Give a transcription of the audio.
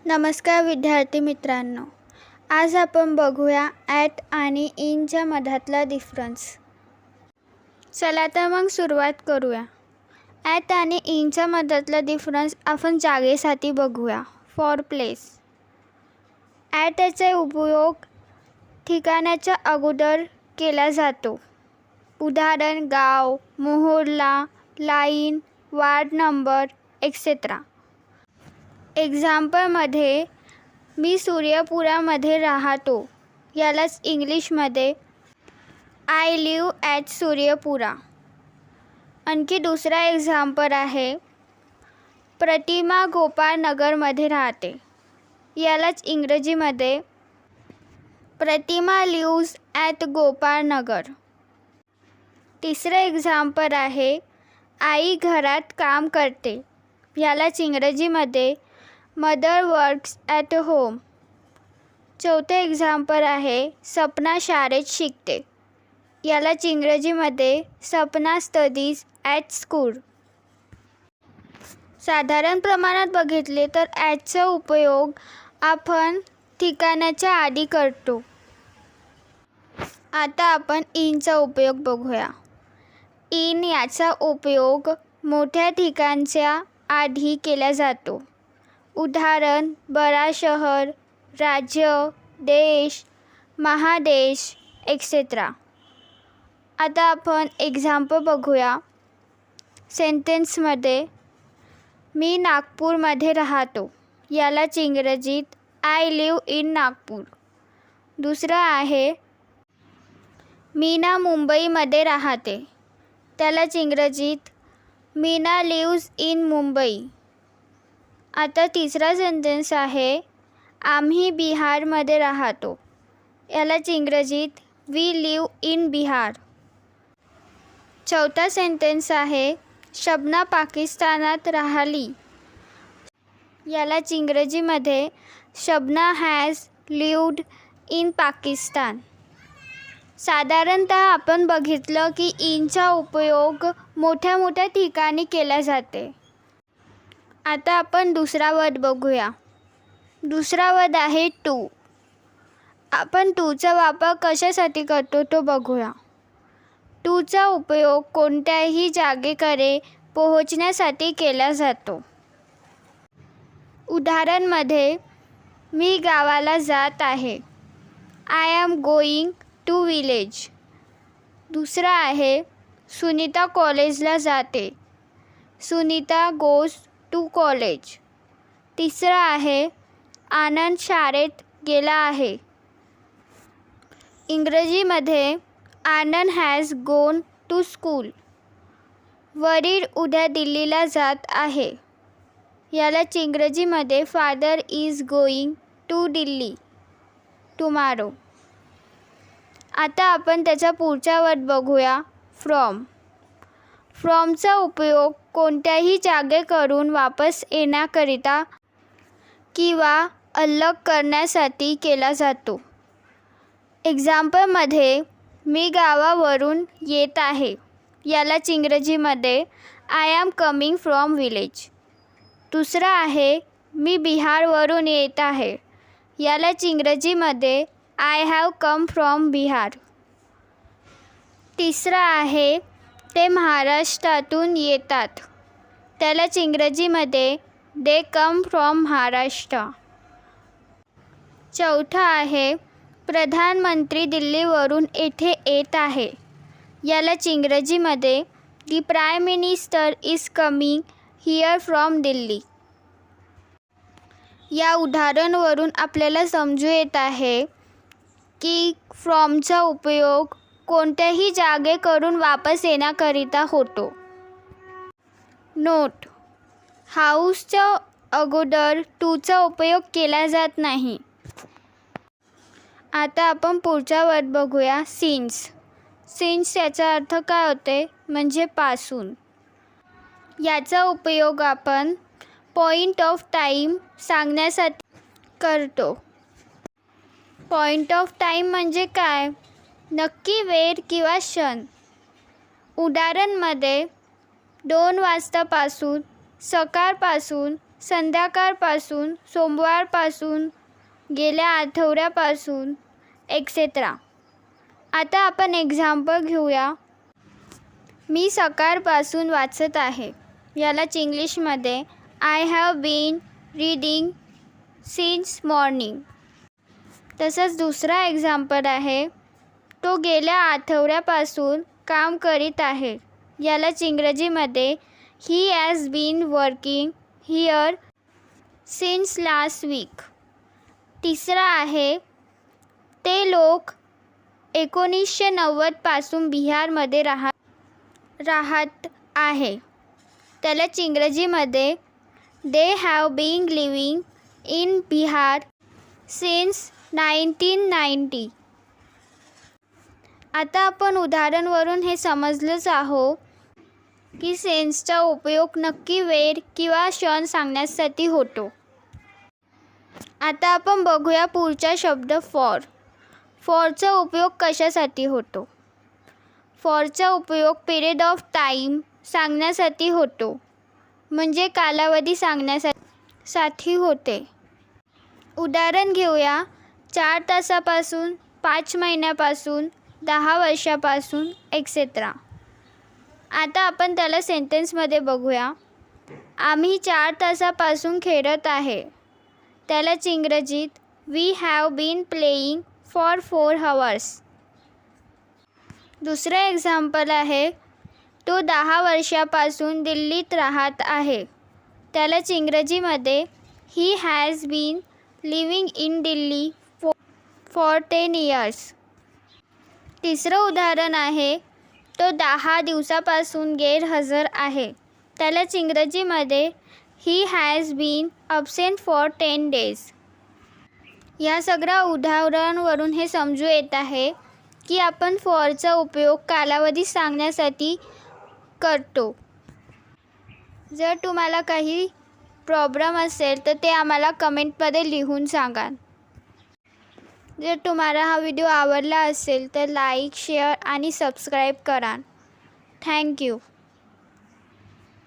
नमस्कार विद्यार्थी मित्रांनो, आज आपण बघूया ॲट आणि इनच्या मधातला डिफरन्स. चला तर मग सुरुवात करूया. ॲट आणि इनच्या मधातला डिफरन्स आपण जागेसाठी बघूया. For place. ॲटचा उपयोग ठिकाणाच्या अगोदर केला जातो. उदाहरण गाव, मोहल्ला, लाईन, वार्ड नंबर एक्सेट्रा. एक्झाम्पलमध्ये मी सूर्यपुरामध्ये राहतो, यालाच इंग्लिशमध्ये आय लिव्ह ॲट सूर्यपुरा. आणखी दुसरा एक्झाम्पल आहे, प्रतिमा गोपाळनगरमध्ये राहते, यालाच इंग्रजीमध्ये प्रतिमा लिव्हज ॲट गोपाळनगर. तिसरं एक्झाम्पल आहे, आई घरात काम करते, यालाच इंग्रजीमध्ये मदर वर्क्स ॲट होम. चौथं एक्झाम्पल आहे, सपना शाळेत शिकते, यालाच इंग्रजीमध्ये सपना स्टडीज ॲट स्कूल. साधारण प्रमाणात बघितले तर ॲटचा उपयोग आपण ठिकाणाच्या आधी करतो. आता आपण इनचा उपयोग बघूया. इन याचा उपयोग मोठ्या ठिकाणच्या आधी केला जातो. उदाहरण बड़ा शहर, राज्य, देश, महादेश एक्सेट्रा. आता आपण एक्झाम्पल बघूया. सेंटेन्समध्ये मी नागपूरमध्ये राहतो, यालाच इंग्रजीत आय लिव्ह इन नागपूर. दुसरं आहे, मीना मुंबईमध्ये राहते, त्यालाच इंग्रजीत मीना लिव्हज इन मुंबई. आता तिसरा सेंटेन्स आहे, आम्ही बिहारमध्ये राहतो, यालाच इंग्रजीत वी लिव्ह इन बिहार. चौथा सेंटेन्स आहे, शबना पाकिस्तानात राहिली, यालाच इंग्रजीमध्ये Shabana has lived in Pakistan. साधारणतः आपण बघितलं की इनचा उपयोग मोठ्या मोठ्या ठिकाणी केला जाते. आता आपण दुसरा वर्ड बघूया. दुसरा वर्ड आहे टू. आपण टूचा वापर कशासाठी करतो तो बघूया. टूचा उपयोग कोणत्याही जागेकडे पोहोचण्यासाठी केला जातो. उदाहरणमध्ये मी गावाला जात आहे, I am going to village. दुसरा आहे, सुनीता कॉलेजला जाते, सुनीता गोज टू कॉलेज. तिसरा आहे, आनंद शाळेत गेला आहे, इंग्रजीमध्ये Anand has gone to school. वडील उद्या दिल्लीला जात आहे, यालाच इंग्रजीमध्ये father is going to Delhi tomorrow. आता आपण त्याचा पुढचा वर्ड बघूया. फ्रॉम. फ्रॉमचा उपयोग कोणत्याही जागेकडून वापस येण्याकरिता किंवा अलग करण्यासाठी केला जातो. एक्झाम्पलमध्ये मी गावावरून येत आहे, यालाच इंग्रजीमध्ये I am coming from village. दुसरा आहे, मी बिहारवरून येत आहे, यालाच इंग्रजीमध्ये I have come from Bihar. तिसरा आहे, ते महाराष्ट्रातून येतात, त्यालाच इंग्रजीमध्ये दे कम फ्रॉम महाराष्ट्र. चौथा आहे, प्रधानमंत्री दिल्लीवरून येथे येत आहे, यालाच इंग्रजीमध्ये the prime minister is coming here from Delhi. या उदाहरणावरून आपल्याला समजू येत आहे की फ्रॉमचा उपयोग कोणत्याही जागेकडून वापस येण्याकरिता होतो. नोट. हाऊसच्या अगोदर टूचा उपयोग केला जात नाही. आता आपण पुढचा वर्ड बघूया. सिन्स. सिन्स याचा अर्थ काय होते म्हणजे पासून. याचा उपयोग आपण पॉईंट ऑफ टाईम सांगण्यासाठी करतो. पॉईंट ऑफ टाईम म्हणजे काय? नक्की वेळ किंवा क्षण. उदाहरणमध्ये 2 वाजतापासून, सकाळपासून संध्याकाळपासून, सोमवारपासून, गेल्या आठवड्यापासून एक्सेट्रा. आता आपण एक्झाम्पल घेऊया. मी सकाळपासून वाचत आहे. यालाच इंग्लिशमध्ये I have been reading since morning. तसंच दुसरा एक्झाम्पल आहे. तो गेल्या आठवड्यापासून काम करीत आहे. यालाच इंग्रजीमध्ये he has been working here since last week. तिसरा आहे. ते लोक 1990 पासून बिहारमध्ये राहत आहे. त्यालाच इंग्रजीमध्ये they have been living in Bihar since 1990. आता आपण उदाहरणावरून हे समजलंच आहो की सेन्सचा उपयोग नक्की वेळ किंवा क्षण सांगण्यासाठी होतो. आता आपण बघूया पुढचा शब्द फॉर. फॉरचा उपयोग कशासाठी होतो? फॉरचा उपयोग पिरियड ऑफ टाईम सांगण्यासाठी होतो, म्हणजे कालावधी सांगण्यासाठी होते. उदाहरण घेऊया. 4 तासापासून, 5 महिन्यापासून, 10 वर्षापासून एक्सेट्रा. आता आपण त्याला सेंटेन्समध्ये बघूया. आम्ही 4 तासापासून खेळत आहे. त्यालाच इंग्रजीत we have been playing for 4 hours. दुसरं एक्झाम्पल आहे. तो 10 वर्षापासून दिल्लीत राहत आहे. त्यालाच इंग्रजीमध्ये he has been living in Delhi for 10 years. तिसरं उदाहरण आहे. तो 10 दिवसापासून गैरहजर आहे. त्यालाच इंग्रजीमध्ये he has been absent for 10 days. या सगळ्या उदाहरणावरून हे समजू येत आहे की आपण फॉरचा उपयोग कालावधी सांगण्यासाठी करतो. जर तुम्हाला काही प्रॉब्लेम असेल तर ते आम्हाला कमेंटमध्ये लिहून सांगा. जर तुम्हाला हा व्हिडिओ आवडला असेल तर लाईक, शेअर आणि सबस्क्राईब करा. थँक्यू.